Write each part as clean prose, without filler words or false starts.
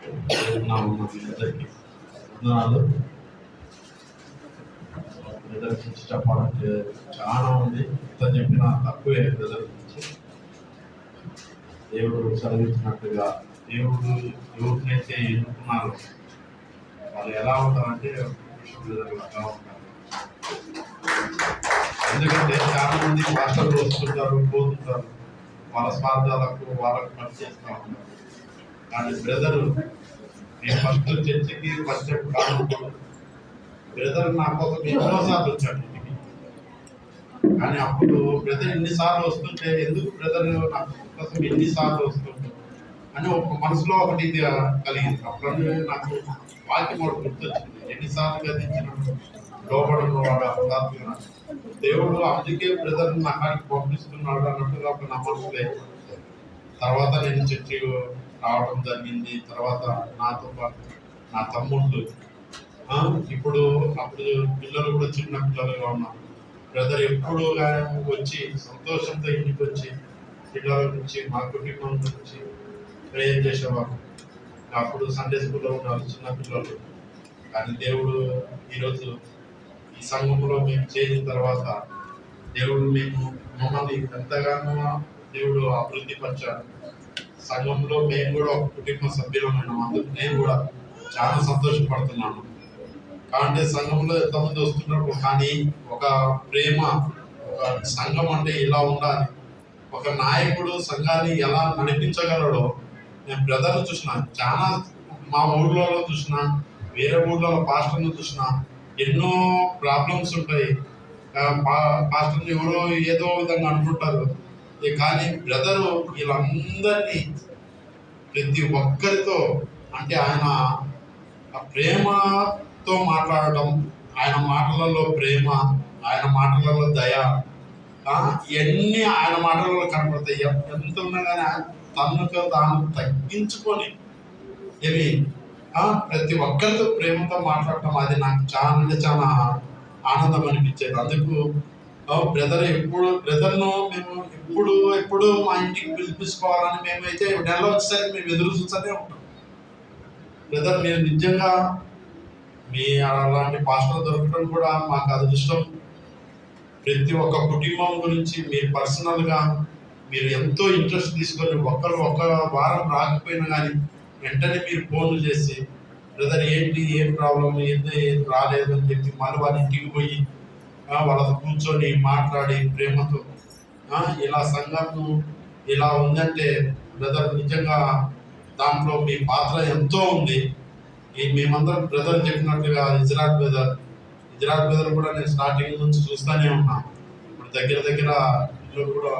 అందరికీ వందనాలు. బ్రదర్ గురించి చెప్పాలంటే చాలా ఉంది, ఎంత చెప్పినా తక్కువే. బ్రదర్ గురించి దేవుడు చదివించినట్టుగా దేవుడు ఎవరినైతే ఎన్నుకున్నారో వాళ్ళు ఎలా ఉంటారంటే బ్రదర్ ఎలా ఉంటారు. ఎందుకంటే చాలా మంది పాస్టర్లు వస్తుంటారు, పోతుంటారు, వాళ్ళ స్వార్థాలకు వాళ్ళకు పని చేస్తూ ఉంటారు. కానీ బ్రదరు నేను ఫస్ట్ చర్చికి పరిచయం కానప్పుడు బ్రదర్ నా కోసం ఎన్నోసార్లు వచ్చాడు ఇంటికి. కానీ అప్పుడు బ్రదర్ ఎన్నిసార్లు వస్తుంటే ఎందుకు బ్రదర్ నా కోసం ఎన్నిసార్లు వస్తుంటారు అని ఒక మనసులో ఒకటి కలిగింది. అప్పుడు నాకు వాక్యం కూడా గుర్తొచ్చింది, ఎన్నిసార్లు గదించినప్పుడు లోపడంలో వాడు దేవుడు అందుకే బ్రదర్ నా కాడికి పంపిస్తున్నాడు అన్నట్టుగా ఒక నా మనసులే. తర్వాత నేను చర్చి రావడం జరిగింది. తర్వాత నాతో పాటు నా తమ్ముళ్ళు అప్పుడు పిల్లలు కూడా చిన్న పిల్లలుగా ఉన్నారు. బ్రదర్ ఎప్పుడు వచ్చి సంతోషంతో ఇంటికి వచ్చి పిల్లల నుంచి మా కుటుంబం నుంచి ప్రేయర్ చేసేవారు. అప్పుడు సండే స్కూల్లో ఉన్నారు చిన్న పిల్లలు. కానీ దేవుడు ఈరోజు ఈ సంఘంలో మేము చేరిన తర్వాత దేవుడు మమ్మల్ని ఎంతగానో దేవుడు అభివృద్ధి పరిచాడు. సంఘంలో మేము కూడా ఒక కుటుంబ సభ్యులమైన అందుకు నేను కూడా చాలా సంతోషపడుతున్నాను. కాబట్టి సంఘంలో ఎంతమంది వస్తున్నారు, కానీ ఒక ప్రేమ, ఒక సంఘం అంటే ఇలా ఉండాలి, ఒక నాయకుడు సంఘాన్ని ఎలా నడిపించగలడో నేను బ్రదర్ను చూసిన, చాలా మా ఊళ్ళలో చూసిన, వేరే ఊళ్ళలో పాస్టర్ను చూసిన. ఎన్నో ప్రాబ్లమ్స్ ఉంటాయి, పాస్టర్ని ఎవరో ఏదో విధంగా అనుకుంటారు. కానీ బ్రదరు వీళ్ళందరినీ ప్రతి ఒక్కరితో అంటే ఆయన ప్రేమతో మాట్లాడటం, ఆయన మాటలలో ప్రేమ, ఆయన మాటలలో దయ, ఇవన్నీ ఆయన మాటలలో కనపడతాయి. ఎంత ఉన్నా కానీ తనకు తాను తగ్గించుకొని ఏమి ప్రతి ఒక్కరితో ప్రేమతో మాట్లాడటం, అది నాకు చాలా అంటే చాలా ఆనందం అనిపించేది. అందుకు బ్రదర్ను మేము ఎప్పుడు మా ఇంటికి పిలిపించుకోవాలని మేమైతే నెల వచ్చేసరికి మేము ఎదురు చూస్తూనే ఉంటాం. బ్రదర్ మీరు నిజంగా మీ అలాంటి పాస్టర్ దొరకడం కూడా మాకు అదృష్టం. ప్రతి ఒక్క కుటుంబం గురించి మీరు పర్సనల్గా మీరు ఎంతో ఇంట్రెస్ట్ తీసుకొని ఒక్క వారం రాకపోయినా కానీ వెంటనే మీరు ఫోన్లు చేసి బ్రదర్ ఏం ప్రాబ్లం, ఏం రాలేదు అని చెప్పి మళ్ళీ వాళ్ళ ఇంటికి పోయి వాళ్ళతో కూర్చొని మాట్లాడి ప్రేమతో ఇలా సంఘం ఇలా ఉందంటే బ్రదర్ నిజంగా దాంట్లో మీ పాత్ర ఎంతో ఉంది. మేమందరం బ్రదర్ చెప్పినట్టుగా ఇజ్రాట్ బ్రదర్ కూడా నేను స్టార్టింగ్ నుంచి చూస్తూనే ఉన్నా. ఇప్పుడు దగ్గర పిల్లలు కూడా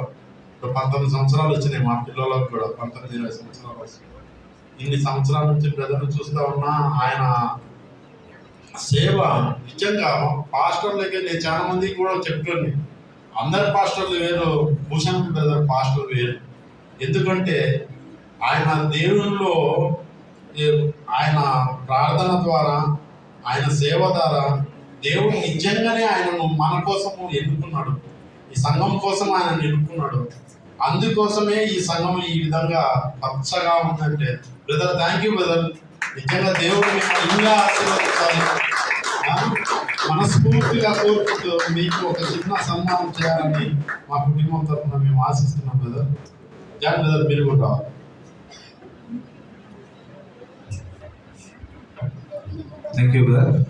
19 సంవత్సరాలు వచ్చినాయి మా పిల్లలకు కూడా, 19-20 సంవత్సరాలు వచ్చినాయి. ఇన్ని సంవత్సరాల నుంచి బ్రదర్ని చూస్తూ ఉన్నా. ఆయన సేవ నిజంగా పాస్టర్లకి నేను చాలా మందికి కూడా చెప్తుంది, అందరి పాస్టర్లు వేరు, భూషణ్ బ్రదర్ పాస్టర్ వేరు. ఎందుకంటే ఆయన దేవునిలో ఆయన ప్రార్థన ద్వారా, ఆయన సేవ ద్వారా దేవుడు నిజంగానే ఆయనను మన కోసము ఎన్నుకున్నాడు, ఈ సంఘం కోసం ఆయన ఎన్నుకున్నాడు. అందుకోసమే ఈ సంఘం ఈ విధంగా పచ్చగా ఉందంటే బ్రదర్ థ్యాంక్ యూ బ్రదర్. నిజంగా దేవుడు మిమ్మల్ని ఇంకా ఆశీర్వదించాలి. మనస్ఫూర్తిగా కోరుకుంటూ మీకు ఒక చిన్న సన్మానం చేయాలని మా కుటుంబం తరఫున మేము ఆశిస్తున్నాం బ్రదర్. జాన్ బ్రదర్ మీరు కూడా రావాలి. Thank you brother.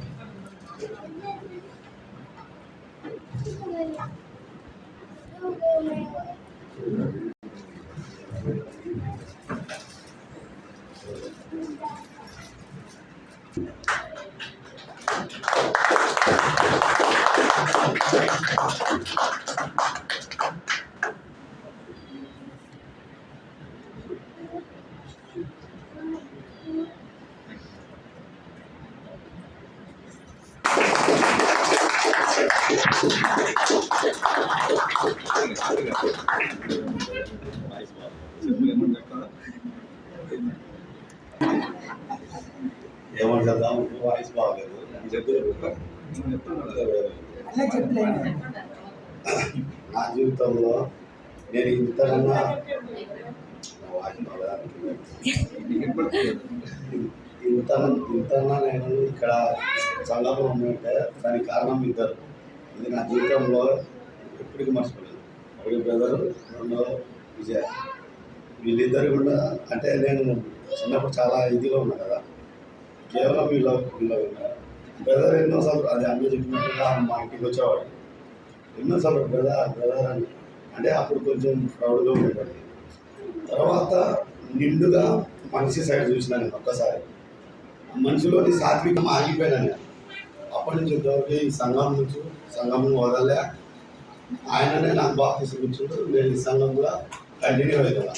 ఏమంటారు వాయిస్ బాగలేదు. నా జీవితంలో నేను ఇంతకన్నా వాయిస్ బాగా ఇంతన్నా నేను ఇక్కడ సంఘంలో ఉన్నట్టే దానికి కారణం ఇద్దరు. ఇది నా జీవితంలో ఎప్పటికీ మర్చిపోలేదు. ఒకటి బ్రదరు, రెండో విజయ. వీళ్ళిద్దరు కూడా అంటే నేను చిన్నప్పుడు చాలా ఇదిగా ఉన్నా కదా, కేవలం వీళ్ళు బ్రదర్ ఎన్నోసార్లు అది అన్నీ చెప్పినట్టుగా మా ఇంటికి వచ్చేవాడు. ఎన్నోసార్లు బ్రదర్ అని అంటే అప్పుడు కొంచెం ప్రౌడ్గా ఉండేవాడు. తర్వాత నిండుగా మనిషి సైడ్ చూసిన నేను ఒక్కసారి మనిషిలోని సాత్వికం ఆగిపోయినా నేను. అప్పటి నుంచి ఇంతవరకు ఈ సంఘం వదలలే. ఆయననే నాకు బాగా తీసుకొచ్చిండు. నేను ఈ సంఘం కూడా కంటిన్యూ అవుతున్నా.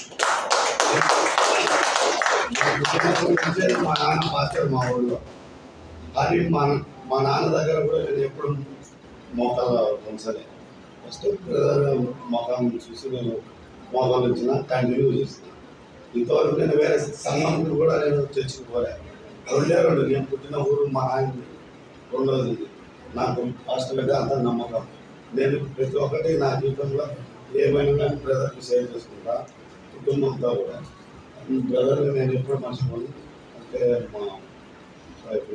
మా నాన్న పాస్టర్ మా ఊళ్ళో, కానీ మా నాన్న దగ్గర కూడా నేను ఎప్పుడు మోకాలు ఉంచలే. ఫస్ట్ బ్రదర్ మోకాలు చూసి నేను మోకాలు వచ్చిన కంటిన్యూ చేస్తున్నాను. ఇంతవరకు నేను వేరే సంఘం కూడా నేను తెచ్చుకోలే. రెండు నేను పుట్టిన ఊరు మా ఆయన రెండోది నాకు హాస్టల్గా అంత నమ్మకం. నేను ప్రతి ఒక్కటి నా జీవితంలో ఏమైనా కానీ బ్రదర్కి షేర్ చేసుకుంటా, కుటుంబంతో కూడా. బ్రదర్ నేను ఎప్పుడు మర్చిపోను. అంటే మా వైఫ్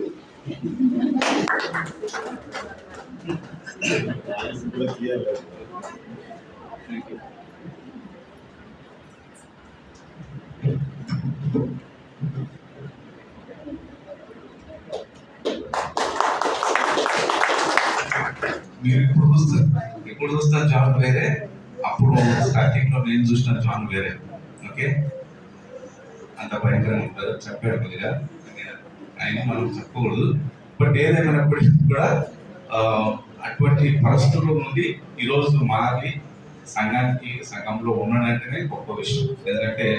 మీరు ఇప్పుడు చూస్తున్న జాన్ వేరే, అప్పుడు స్టార్టింగ్ లో నేను చూసిన జాన్ వేరే. ఓకే, అంత భయంకరంగా ఉంటుంది చెప్పాడు కొద్దిగా, అయినా మనం చెప్పకూడదు. బట్ ఏదేమైనప్పటికీ కూడా అటువంటి పరిస్థితుల నుండి ఈరోజు మారి సంఘంలో ఉన్నాడంటేనే గొప్ప విషయం. ఎందుకంటే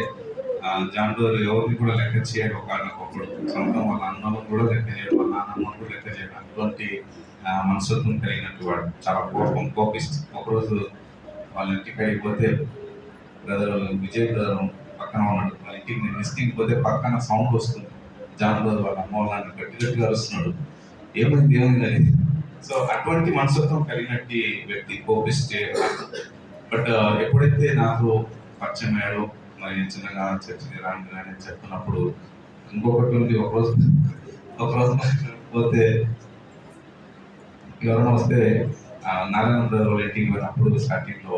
జాన్ బ్రదర్ ఎవరిని కూడా లెక్క చేయడు. ఒకప్పుడు సొంతం వాళ్ళ అన్నలను కూడా లెక్క చేయడు, వాళ్ళ నాన్నమ్మను కూడా లెక్క చేయడు. అటువంటి మనస్తత్వం కలిగినట్టు వాడు. చాలా కోపిస్ట్. ఒకరోజు వాళ్ళ ఇంటికి అయిపోతే బ్రదర్ విజయ్ బ్రదర్ పక్కన ఉన్నాడు. వాళ్ళ ఇంటికి నేను విజిటింగ్ పోతే పక్కన సౌండ్ వస్తుంది. జాన్ బ్రదర్ వాళ్ళ అమ్మ వాళ్ళని గట్టిగా అరుస్తున్నాడు. ఏమైంది. సో అటువంటి మనస్తత్వం కలిగినట్టు వ్యక్తి, కోపిస్ట్. బట్ ఎప్పుడైతే నాకు పరిచయం అయ్యాడో, మరి చిన్నగా చర్చిని రాని చెప్తున్నప్పుడు ఇంకొకటి ఒకరోజు పోతే ఎవరైనా వస్తే నారాయణ బ్రదర్ వాళ్ళ ఇంటికి పోయినప్పుడు స్టార్టింగ్లో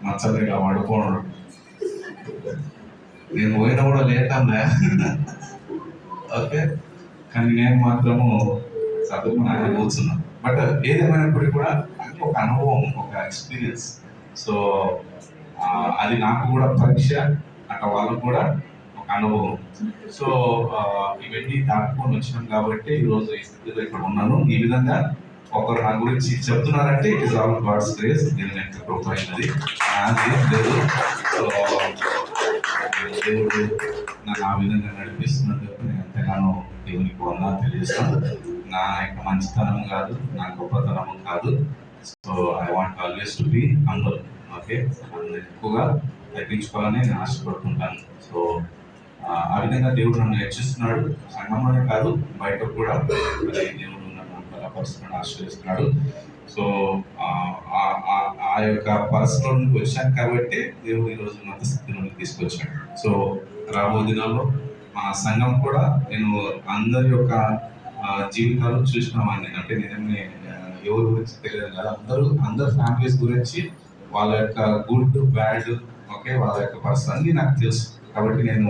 మంచం ఇలా పడుకోవడం, నేను పోయినా కూడా లేట్ అన్నా. ఓకే, కానీ నేను మాత్రము చదువుకుని ఆయన కూర్చున్నాను. బట్ ఏదేమైనప్పటికీ కూడా అది ఒక అనుభవం, ఒక ఎక్స్పీరియన్స్. సో అది నాకు కూడా పరీక్ష, అట్లా వాళ్ళకు కూడా ఒక అనుభవం. సో ఇవన్నీ దాటుకొని వచ్చినాం కాబట్టి ఈరోజు ఈ స్థితిలో ఇక్కడ ఉన్నాను. ఈ విధంగా ఒకరు నా గురించి చెప్తున్నారంటే it is all God's grace. దేవుని యొక్క కృప అయినది, నాది లేదు. సో దేవుడు నన్ను ఆ విధంగా నడిపిస్తున్నందుకు నేను ఎంతగానో దేవునికి వందనాలు తెలియజేస్తాను. నా యొక్క మంచితనం కాదు, నా గొప్పతనం కాదు. So I want always to be humble. Okay, ఎక్కువగా తగ్గించుకోవాలని నేను ఆశపడుతుంటాను. సో ఆ విధంగా దేవుడు నన్ను హెచ్చిస్తున్నాడు. సంఘంలోనే కాదు, బయట కూడా దేవుడు నన్ను బలపరుస్తున్నాడు, ఆశ్రయిస్తున్నాడు. సో ఆ యొక్క పరిస్థితుల నుండి వచ్చాను కాబట్టి దేవుడు ఈరోజు ఉన్నత స్థితి నుండి తీసుకొచ్చాడు. సో రాబో దినాల్లో మా సంఘం కూడా నేను అందరి యొక్క జీవితాలు చూసిన వాడిని. అంటే నేనే ఎవరి గురించి తెలియదు కదా, అందరు ఫ్యామిలీస్ గురించి, వాళ్ళ యొక్క గుడ్ బ్యాడ్, ఓకే, వాళ్ళ యొక్క పరిస్థితి అన్నీ నాకు తెలుసు. కాబట్టి నేను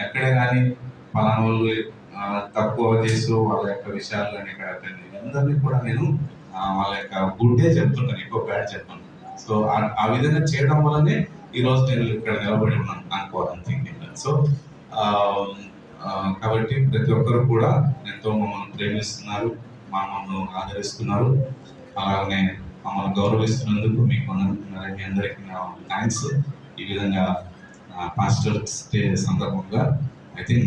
ఎక్కడే కానీ పలానా వాళ్ళు తక్కువ చేస్తూ వాళ్ళ యొక్క విషయాలు కానీ ఇక్కడ అందరినీ కూడా నేను వాళ్ళ యొక్క గుడ్డే చెప్తుంటాను, ఎక్కువ బ్యాడ్ చెప్తాను. సో ఆ విధంగా చేయడం వల్లనే ఈరోజు నేను ఇక్కడ నిలబడి ఉన్నాను అనుకోవాలని. సో కాబట్టి ప్రతి ఒక్కరు కూడా ఎంతో మమ్మల్ని ప్రేమిస్తున్నారు, మమ్మల్ని ఆదరిస్తున్నారు, అలాగనే మమ్మల్ని గౌరవిస్తున్నందుకు మీకు అందరికీ థ్యాంక్స్. ఈ విధంగా పాస్టర్ డే సందర్భంగా ఐ థింక్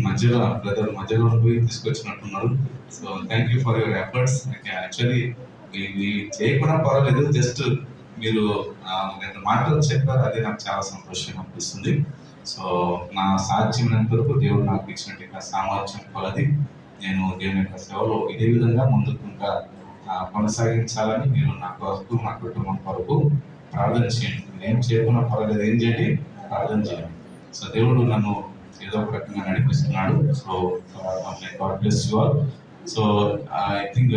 బ్రదర్ మధ్యలో పోయి తీసుకొచ్చినట్టున్నారు. So thank you for your efforts. Actually ఇది చేయకుండా పర్వాలేదు, జస్ట్ మీరు రెండు మాటలు చెప్పారు, అది నాకు చాలా సంతోషంగా అనిపిస్తుంది. సో నా సాధ్యమైనంత వరకు దేవుడు నాకు ఇచ్చినట్టు సామర్థ్యం కొలది నేను దేవుని యొక్క సేవలో ఇదే విధంగా ముందుకు ఇంకా కొనసాగించాలని మీరు నా కొరకు, నా కుటుంబం కొరకు ప్రార్థన చేయండి. ఏం చేయకుండా పర్వాలేదు, ఏం చేయండి, ప్రార్థన చేయండి. సో దేవుడు నన్ను ఏదో ఒక రకంగా నడిపిస్తున్నాడు. So God bless you all. So I think